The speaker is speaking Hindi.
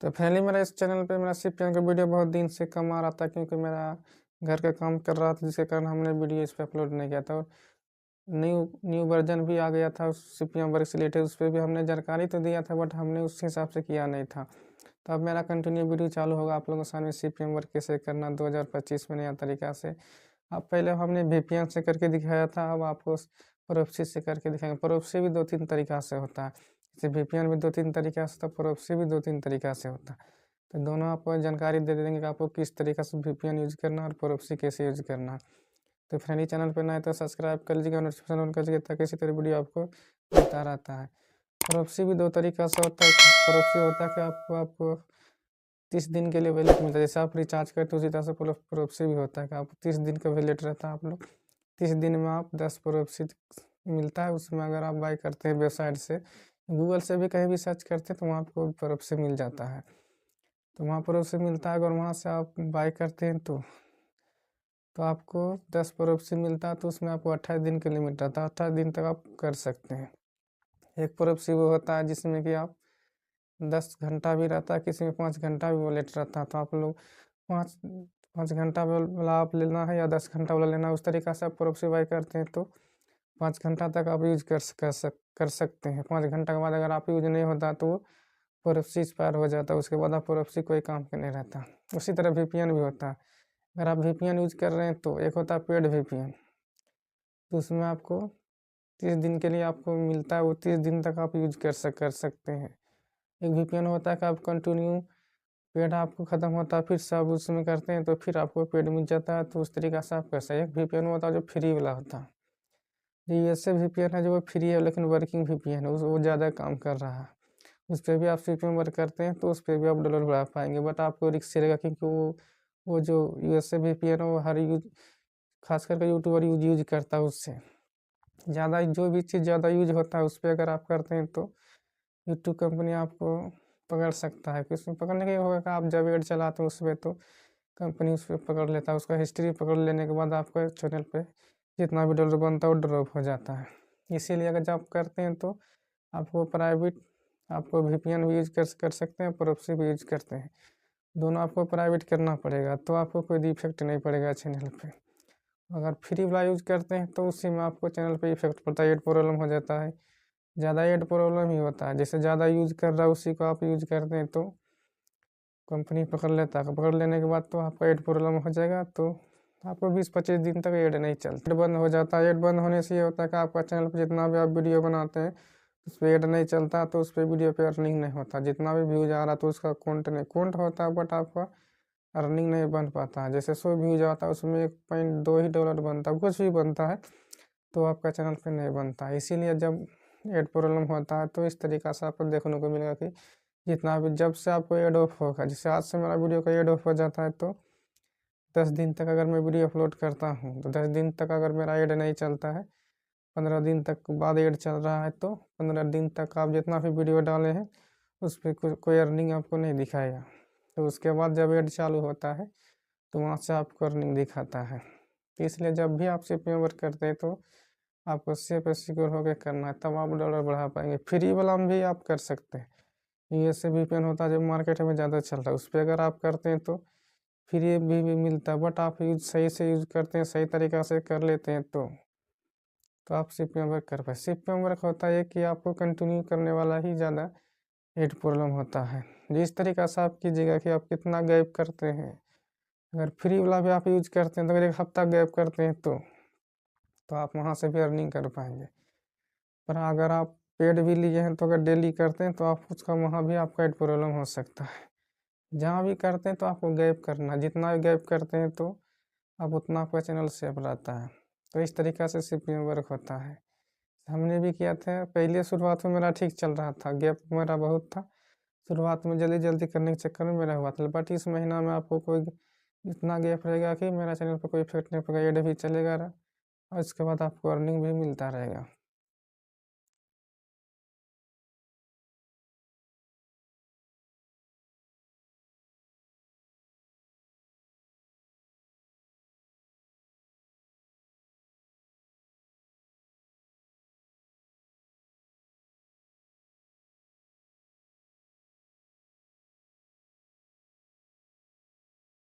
तो फाइनली मेरा इस चैनल पे मेरा सीपीएम का वीडियो बहुत दिन से कम आ रहा था, क्योंकि मेरा घर का काम कर रहा था, जिसके कारण हमने वीडियो इस पे अपलोड नहीं किया था। और न्यू न्यू वर्जन भी आ गया था उस सीपीएम वर्क से रिलेटेड, उस पर भी हमने जानकारी तो दिया था, बट हमने उस हिसाब से किया नहीं था। तो अब मेरा कंटिन्यू वीडियो चालू होगा आप लोगों के सामने सीपीएम वर्क कैसे करना 2025 में नया तरीका से। अब पहले हमने वीपीएन से करके दिखाया था, अब आपको प्रोक्सी से करके दिखाएंगे। प्रोक्सी भी 2-3 तरीका से होता है, जैसे वीपीएन भी 2-3 तरीका से होता है, प्रोक्सी भी 2-3 तरीका से होता है। तो दोनों आपको जानकारी दे देंगे कि आपको किस तरीका से वीपीएन यूज़ करना है और प्रोक्सी कैसे यूज़ करना है। तो फ्रेंडली चैनल पर नए है तो सब्सक्राइब कर लीजिएगा, नोटिफिकेशन ऑन कर लीजिएगा, ताकि इसी तरह वीडियो आपको मिलता रहता है। प्रोक्सी भी 2 तरीका से होता है। प्रोक्सी होता है कि आपको 30 दिन के लिए वैलिड मिलता है, जैसे आप रिचार्ज करते हो उसी तरह से प्रोक्सी भी होता है कि आपको 30 दिन का वैलिड रहता है। आप लोग 30 दिन में आप 10 प्रोक्सी मिलता है। उसमें अगर आप बाई करते हैं वेबसाइट से, गूगल से भी कहीं भी सर्च करते हैं तो वहाँ आपको प्रोक्सी मिल जाता है। तो वहाँ प्रोक्सी मिलता है, अगर वहाँ से आप बाई करते हैं तो आपको 10 प्रोक्सी मिलता है। तो उसमें आपको 28 दिन का लिमिट रहता है, 28 दिन तक आप कर सकते हैं। एक प्रोक्सी वो होता है जिसमें कि आप 10 घंटा भी रहता है, किसी में 5 घंटा भी वॉलेट रहता है। तो आप लोग 5 घंटा वाला आप लेना है या 10 घंटा वाला लेना है, उस तरीक़ा से आप प्रोक्सी बाई करते हैं तो 5 घंटा तक आप यूज़ कर सकते हैं। 5 घंटा के बाद अगर आप यूज़ नहीं होता तो वो प्रोक्सी एक्सपायर हो जाता है, उसके बाद आप प्रोक्सी कोई काम का नहीं रहता। उसी तरह वीपीएन भी होता है। अगर आप वीपीएन यूज़ कर रहे हैं तो एक होता है पेड वीपीएन, तो उसमें आपको 30 दिन के लिए आपको मिलता है, वो 30 दिन तक आप यूज़ कर सकते हैं। एक वीपीएन होता है कि आप कंटिन्यू पेड आपको ख़त्म होता है, फिर से आप उसमें करते हैं तो फिर आपको पेड मिल जाता है, तो उस तरीक़ा से आप कर सकते हैं। एक वीपीएन होता है जो फ्री वाला होता है, जो यूएसए वीपीएन है जो वो फ्री है लेकिन वर्किंग वीपीएन है, वो ज़्यादा काम कर रहा है। उस पर भी आप सीपीएम वर्क करते हैं तो उस पर भी आप डॉलर बढ़ा पाएंगे, बट आपको रिस्क रहेगा, क्योंकि वो जो यूएसए वीपीएन है वो हर खास करके यूट्यूबर यूज करता है। उससे ज़्यादा जो भी चीज़ ज़्यादा यूज होता है उस पर अगर आप करते हैं तो यूट्यूब कंपनी आपको पकड़ सकता है। कि उसमें पकड़ने का ये होगा कि आप जब एड चलाते हो उस पर तो कंपनी उस पर पकड़ लेता है, उसका हिस्ट्री पकड़ लेने के बाद आपका चैनल पे जितना भी डॉलर बनता है वो ड्रॉप हो जाता है। इसीलिए अगर जब करते हैं तो आपको वीपीएन भी यूज कर सकते हैं, प्रोक्सी भी यूज करते हैं, दोनों आपको प्राइवेट करना पड़ेगा, तो आपको कोई इफेक्ट नहीं पड़ेगा चैनल पे। अगर फ्री वाला यूज करते हैं तो उसी में आपको चैनल पे इफेक्ट पड़ता है, एड प्रॉब्लम हो जाता है। ज़्यादा एड प्रॉब्लम ही होता है, जैसे ज़्यादा यूज कर रहा है उसी को आप यूज करते हैं तो कंपनी पकड़ लेता है। पकड़ लेने के बाद तो आपका एड प्रॉब्लम हो जाएगा, तो आपको 20-25 दिन तक एड नहीं चलता, एड बंद हो जाता है। एड बंद होने से ये होता है कि आपका चैनल पर जितना भी आप वीडियो बनाते हैं उस पर एड नहीं चलता, तो उस पर वीडियो पे अर्निंग नहीं होता। जितना भी व्यूज आ रहा तो उसका काउंट होता है, बट आपका अर्निंग नहीं बन पाता है। जैसे 100 व्यूज आता है उसमें $1.2 ही डॉलर बनता है, कुछ भी बनता है तो आपका चैनल पे नहीं बनता है। इसीलिए जब एड प्रॉब्लम होता है तो इस तरीक़ा से आपको देखने को मिलेगा कि जितना भी जब से आपको एड ऑफ होगा, जैसे आज से मेरा वीडियो का एड ऑफ हो जाता है तो 10 दिन तक अगर मैं वीडियो अपलोड करता हूँ तो 10 दिन तक अगर मेरा एड नहीं चलता है, 15 दिन तक बाद एड चल रहा है तो 15 दिन तक आप जितना भी वीडियो डाले हैं उस पर कोई अर्निंग आपको नहीं दिखाएगा। तो उसके बाद जब एड चालू होता है तो वहाँ से आपको अर्निंग दिखाता है। तो इसलिए जब भी आप सीपीएम वर्क करते हैं तो आपको सेफ सिक्योर होकर करना है, तब आप डॉलर बढ़ा पाएंगे। फ्री वाला में भी आप कर सकते हैं, यूएसए वीपीएन होता है जो मार्केट में ज़्यादा चल रहा है, उस पर अगर आप करते हैं तो फ्री भी मिलता है, बट आप यूज सही से यूज करते हैं, सही तरीक़ा से कर लेते हैं तो आप सीपीएम वर्क कर पाए। सीपीएम वर्क होता है कि आपको कंटिन्यू करने वाला ही ज़्यादा एड प्रॉब्लम होता है। जिस तरीक़ा से आप कीजिएगा कि आप कितना गैप करते हैं, अगर फ्री वाला भी आप यूज करते हैं तो अगर 1 हफ्ता गैप करते हैं तो आप वहाँ से भी अर्निंग कर पाएंगे। पर अगर आप पेड भी लिए हैं तो अगर डेली करते हैं तो आप उसका वहाँ भी आपका एड प्रॉब्लम हो सकता है। जहाँ भी करते हैं तो आपको गैप करना, जितना भी गैप करते हैं तो आप उतना आपका चैनल सेफ रहता है। तो इस तरीक़ा से सीपीएम वर्क होता है। हमने भी किया था, पहले शुरुआत में मेरा ठीक चल रहा था, गैप मेरा बहुत था, शुरुआत में जल्दी करने के चक्कर में मेरा हुआ था। बट इस महीना में आपको कोई इतना गैप रहेगा कि मेरा चैनल पर कोई इफेक्ट नहीं पड़ेगा, एड भी चलेगा और इसके बाद आपको अर्निंग भी मिलता रहेगा।